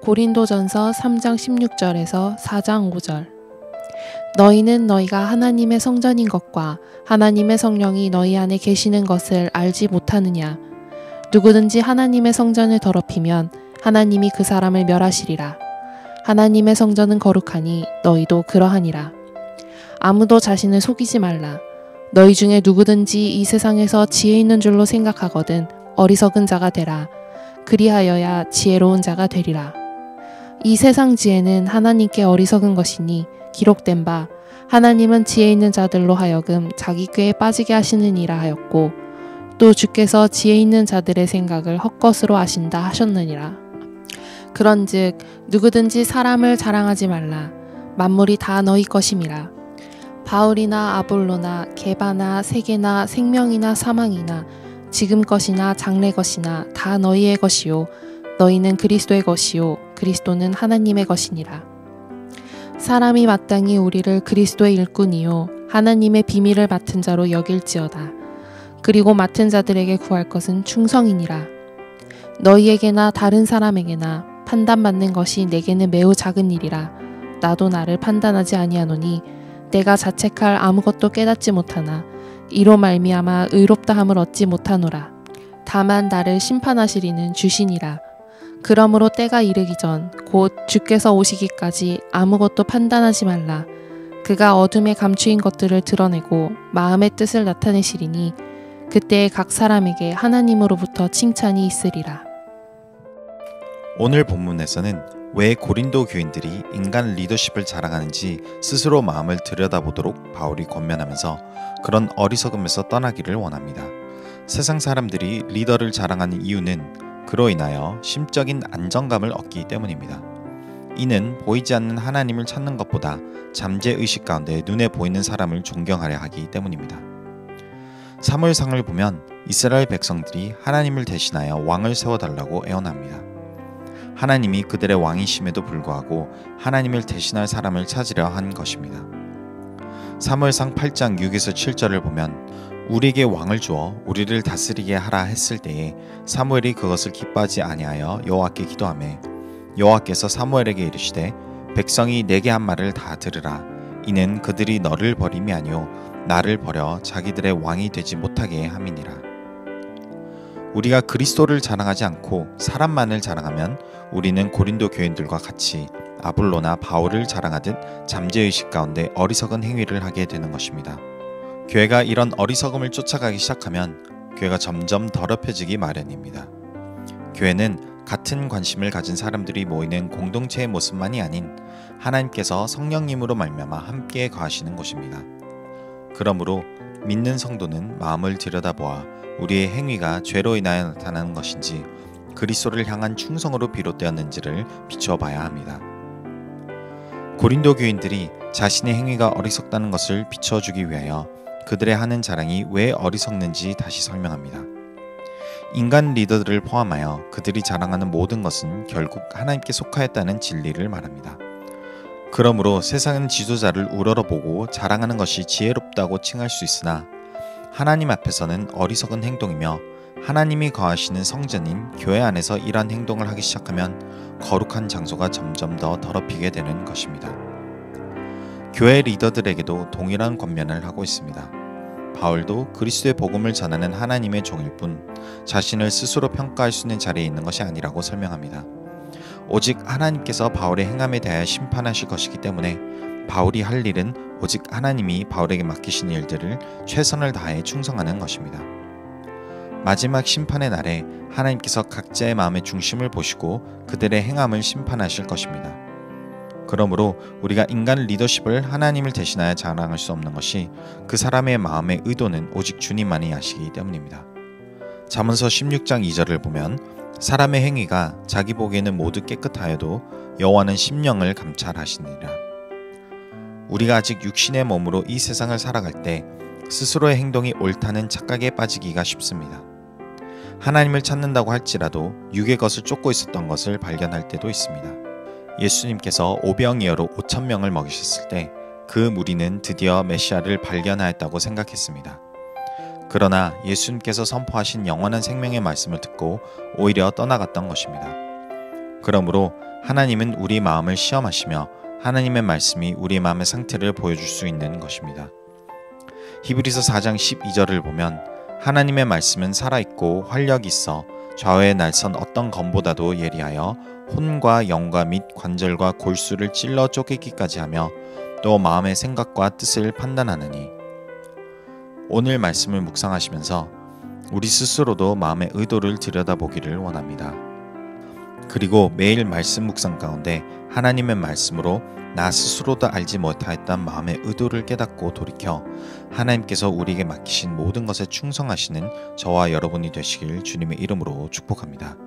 고린도전서 3장 16절에서 4장 5절. 너희는 너희가 하나님의 성전인 것과 하나님의 성령이 너희 안에 계시는 것을 알지 못하느냐. 누구든지 하나님의 성전을 더럽히면 하나님이 그 사람을 멸하시리라. 하나님의 성전은 거룩하니 너희도 그러하니라. 아무도 자신을 속이지 말라. 너희 중에 누구든지 이 세상에서 지혜 있는 줄로 생각하거든 어리석은 자가 되라. 그리하여야 지혜로운 자가 되리라. 이 세상 지혜는 하나님께 어리석은 것이니 기록된 바 하나님은 지혜 있는 자들로 하여금 자기 꾀에 빠지게 하시느니라 하였고, 또 주께서 지혜 있는 자들의 생각을 헛것으로 아신다 하셨느니라. 그런즉 누구든지 사람을 자랑하지 말라. 만물이 다 너희 것임이라. 바울이나 아볼로나 게바나 세계나 생명이나 사망이나 지금 것이나 장래 것이나 다 너희의 것이요 너희는 그리스도의 것이요 그리스도는 하나님의 것이니라. 사람이 마땅히 우리를 그리스도의 일꾼이요 하나님의 비밀을 맡은 자로 여길지어다. 그리고 맡은 자들에게 구할 것은 충성이니라. 너희에게나 다른 사람에게나 판단받는 것이 내게는 매우 작은 일이라. 나도 나를 판단하지 아니하노니 내가 자책할 아무것도 깨닫지 못하나 이로 말미암아 의롭다함을 얻지 못하노라. 다만 나를 심판하시리는 주시니라. 그러므로 때가 이르기 전 곧 주께서 오시기까지 아무것도 판단하지 말라. 그가 어둠에 감추인 것들을 드러내고 마음의 뜻을 나타내시리니 그때에 각 사람에게 하나님으로부터 칭찬이 있으리라. 오늘 본문에서는 왜 고린도 교인들이 인간 리더십을 자랑하는지 스스로 마음을 들여다보도록 바울이 권면하면서 그런 어리석음에서 떠나기를 원합니다. 세상 사람들이 리더를 자랑하는 이유는 그로 인하여 심적인 안정감을 얻기 때문입니다. 이는 보이지 않는 하나님을 찾는 것보다 잠재의식 가운데 눈에 보이는 사람을 존경하려 하기 때문입니다. 사무엘상을 보면 이스라엘 백성들이 하나님을 대신하여 왕을 세워달라고 애원합니다. 하나님이 그들의 왕이심에도 불구하고 하나님을 대신할 사람을 찾으려 한 것입니다. 사무엘상 8장 6에서 7절을 보면 우리에게 왕을 주어 우리를 다스리게 하라 했을 때에 사무엘이 그것을 기뻐하지 아니하여 여호와께 기도하매 여호와께서 사무엘에게 이르시되 백성이 내게 한 말을 다 들으라. 이는 그들이 너를 버림이 아니요 나를 버려 자기들의 왕이 되지 못하게 함이니라. 우리가 그리스도를 자랑하지 않고 사람만을 자랑하면 우리는 고린도 교인들과 같이 아볼로나 바울을 자랑하듯 잠재의식 가운데 어리석은 행위를 하게 되는 것입니다. 교회가 이런 어리석음을 쫓아가기 시작하면 교회가 점점 더럽혀지기 마련입니다. 교회는 같은 관심을 가진 사람들이 모이는 공동체의 모습만이 아닌 하나님께서 성령님으로 말미암아 함께 거하시는 곳입니다. 그러므로 믿는 성도는 마음을 들여다보아 우리의 행위가 죄로 인하여 나타나는 것인지 그리스도를 향한 충성으로 비롯되었는지를 비춰봐야 합니다. 고린도 교인들이 자신의 행위가 어리석다는 것을 비춰주기 위하여 그들의 하는 자랑이 왜 어리석는지 다시 설명합니다. 인간 리더들을 포함하여 그들이 자랑하는 모든 것은 결국 하나님께 속하였다는 진리를 말합니다. 그러므로 세상은 지도자를 우러러보고 자랑하는 것이 지혜롭다고 칭할 수 있으나 하나님 앞에서는 어리석은 행동이며 하나님이 거하시는 성전인 교회 안에서 이러한 행동을 하기 시작하면 거룩한 장소가 점점 더 더럽히게 되는 것입니다. 교회 리더들에게도 동일한 권면을 하고 있습니다. 바울도 그리스도의 복음을 전하는 하나님의 종일 뿐 자신을 스스로 평가할 수 있는 자리에 있는 것이 아니라고 설명합니다. 오직 하나님께서 바울의 행함에 대하여 심판하실 것이기 때문에 바울이 할 일은 오직 하나님이 바울에게 맡기신 일들을 최선을 다해 충성하는 것입니다. 마지막 심판의 날에 하나님께서 각자의 마음의 중심을 보시고 그들의 행함을 심판하실 것입니다. 그러므로 우리가 인간 리더십을 하나님을 대신하여 자랑할 수 없는 것이 그 사람의 마음의 의도는 오직 주님만이 아시기 때문입니다. 잠언서 16장 2절을 보면 사람의 행위가 자기 보기에는 모두 깨끗하여도 여호와는 심령을 감찰하시니라. 우리가 아직 육신의 몸으로 이 세상을 살아갈 때 스스로의 행동이 옳다는 착각에 빠지기가 쉽습니다. 하나님을 찾는다고 할지라도 육의 것을 쫓고 있었던 것을 발견할 때도 있습니다. 예수님께서 오병이어로 5,000명을 먹이셨을 때 그 무리는 드디어 메시아를 발견하였다고 생각했습니다. 그러나 예수님께서 선포하신 영원한 생명의 말씀을 듣고 오히려 떠나갔던 것입니다. 그러므로 하나님은 우리 마음을 시험하시며 하나님의 말씀이 우리 마음의 상태를 보여줄 수 있는 것입니다. 히브리서 4장 12절을 보면 하나님의 말씀은 살아있고 활력이 있어 좌우에 날선 어떤 검보다도 예리하여 혼과 영과 및 관절과 골수를 찔러 쪼개기까지 하며 또 마음의 생각과 뜻을 판단하느니. 오늘 말씀을 묵상하시면서 우리 스스로도 마음의 의도를 들여다보기를 원합니다. 그리고 매일 말씀 묵상 가운데 하나님의 말씀으로 나 스스로도 알지 못하였던 마음의 의도를 깨닫고 돌이켜 하나님께서 우리에게 맡기신 모든 것에 충성하시는 저와 여러분이 되시길 주님의 이름으로 축복합니다.